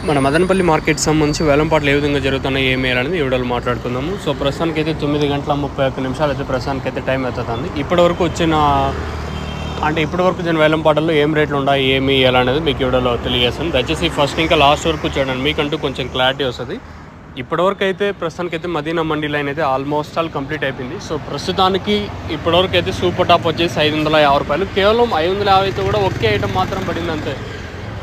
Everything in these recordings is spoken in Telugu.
మన మదనపల్లి మార్కెట్ సంబంధించి వేలంపాట్లు ఏ విధంగా జరుగుతున్నాయి ఏమి అనేది ఈ వీడియోలో మాట్లాడుకుందాము. సో ప్రస్తుతానికి అయితే 9:31 అయితే ప్రస్తుతానికి అయితే టైం అవుతుంది. ఇప్పటివరకు వచ్చిన ఇప్పటివరకు వచ్చిన వేలంపాటల్లో ఏం రేట్లు ఉన్నాయి ఏమి ఎలా అనేది మీకు ఈ వీడియోలో తెలియజేస్తాను. దయచేసి ఫస్ట్ ఇంకా లాస్ట్ వరకు చూడండి, మీకంటూ కొంచెం క్లారిటీ వస్తుంది. ఇప్పటివరకు అయితే ప్రస్తుతానికి అయితే మదీనా మండీ లైన్ అయితే ఆల్మోస్ట్ ఆల్ కంప్లీట్ అయిపోయింది. సో ప్రస్తుతానికి ఇప్పటివరకు అయితే సూపర్ టాప్ వచ్చేసి 550 రూపాయలు. కేవలం 550 కూడా ఒకే ఐటమ్ మాత్రం పడింది అంతే.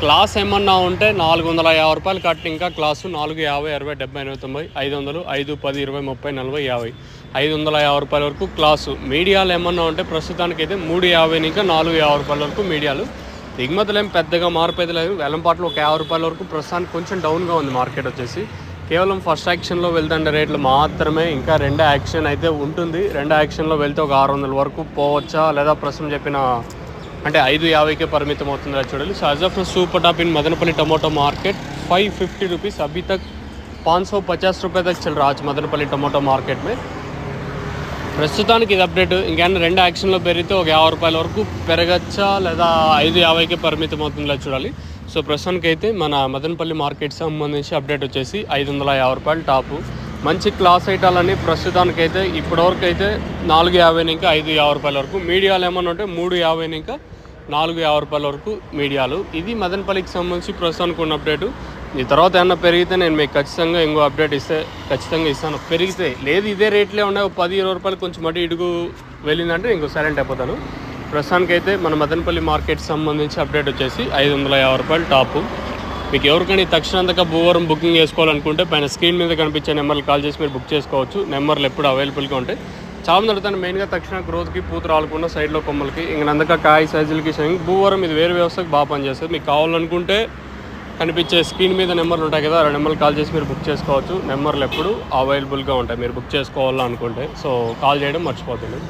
క్లాస్ ఏమన్నా ఉంటే 450 రూపాయలు కట్టి, ఇంకా క్లాసు 4, 50, 60, 70, 80, 90, 500, 5, 10, 20, 30, 40, 50, 550 రూపాయల వరకు క్లాసు. మీడియాలు ఏమన్నా ఉంటే ప్రస్తుతానికి అయితే 350 ఇంకా 450 రూపాయల వరకు మీడియాలు. దిగుమతులు ఏం పెద్దగా మార్పు అయితే లేదు. వేలంపాట్లు ఒక 50 రూపాయల వరకు ప్రస్తుతానికి కొంచెం డౌన్గా ఉంది మార్కెట్ వచ్చేసి. కేవలం ఫస్ట్ యాక్షన్లో వెళ్తుండే రేట్లు మాత్రమే, ఇంకా రెండో యాక్షన్ అయితే ఉంటుంది. రెండో యాక్షన్లో వెళ్తే ఒక 600 వరకు పోవచ్చా, లేదా ప్రస్తుతం చెప్పిన 550కే పరిమితం అవుతుందా చూడాలి. So as of super top in Madanapalle tomato market 550 rupees अभी तक 550 रुपये तक चल रहा आज मदनपल्ली टमाटो मार्केट में. ప్రస్తుతానికి ఇది అప్డేట్. ఇంకేమైనా రెండు యాక్షన్లో పెరిగితే ఒక 50 రూపాయల వరకు పెరగచ్చా, లేదా 550కే పరిమితం అవుతుందా చూడాలి. సో ప్రస్తుతానికి అయితే మన మదనపల్లి మార్కెట్ సంబంధించి అప్డేట్ వచ్చేసి 550 రూపాయలు టాపు. మంచి క్లాస్ ఐటాలని ప్రస్తుతానికి అయితే ఇప్పటివరకు అయితే 450 ఇంకా 550 రూపాయల వరకు. మీడియాలు ఏమన్నా ఉంటే 350 ఇంకా 450 రూపాయల వరకు మీడియాలు. ఇది మదనపల్లికి సంబంధించి ప్రస్తుతానికి ఉన్న అప్డేటు. ఈ తర్వాత ఏమన్నా పెరిగితే నేను మీకు ఖచ్చితంగా ఇంకో అప్డేట్ ఖచ్చితంగా ఇస్తాను. పెరిగితే లేదు ఇదే రేట్లే ఉన్నాయి, 10-20 రూపాయలు కొంచెం మటు ఇడుగు వెళ్ళిందంటే ఇంకో సైలెంట్ అయిపోతాను. ప్రస్తుతానికి అయితే మన మదనపల్లి మార్కెట్ సంబంధించి అప్డేట్ వచ్చేసి 550 రూపాయలు టాపు. మీకు ఎవరికైనా తక్షణంతగా భూవరం బుకింగ్ చేసుకోవాలనుకుంటే పైన స్క్రీన్ మీద కనిపించే నెంబర్లు కాల్ చేసి మీరు బుక్ చేసుకోవచ్చు. నెంబర్లు ఎప్పుడు అవైలబుల్గా ఉంటాయి. చాలా మంది అడుగుతాను మెయిన్గా తక్షణ గ్రోత్కి, పూత రాలకుండా సైడ్లో కొమ్మలకి, ఇంకందుక కాయ సైజులకి భూవరం ఇది వేరే వ్యవస్థకు బాగా పనిచేస్తుంది. మీకు కావాలనుకుంటే కనిపించే స్క్రీన్ మీద నెంబర్లు ఉంటాయి కదా, ఆ నెంబర్లు కాల్ చేసి మీరు బుక్ చేసుకోవచ్చు. నెంబర్లు ఎప్పుడు అవైలబుల్గా ఉంటాయి మీరు బుక్ చేసుకోవాలనుకుంటే. సో కాల్ చేయడం మర్చిపోతుంది.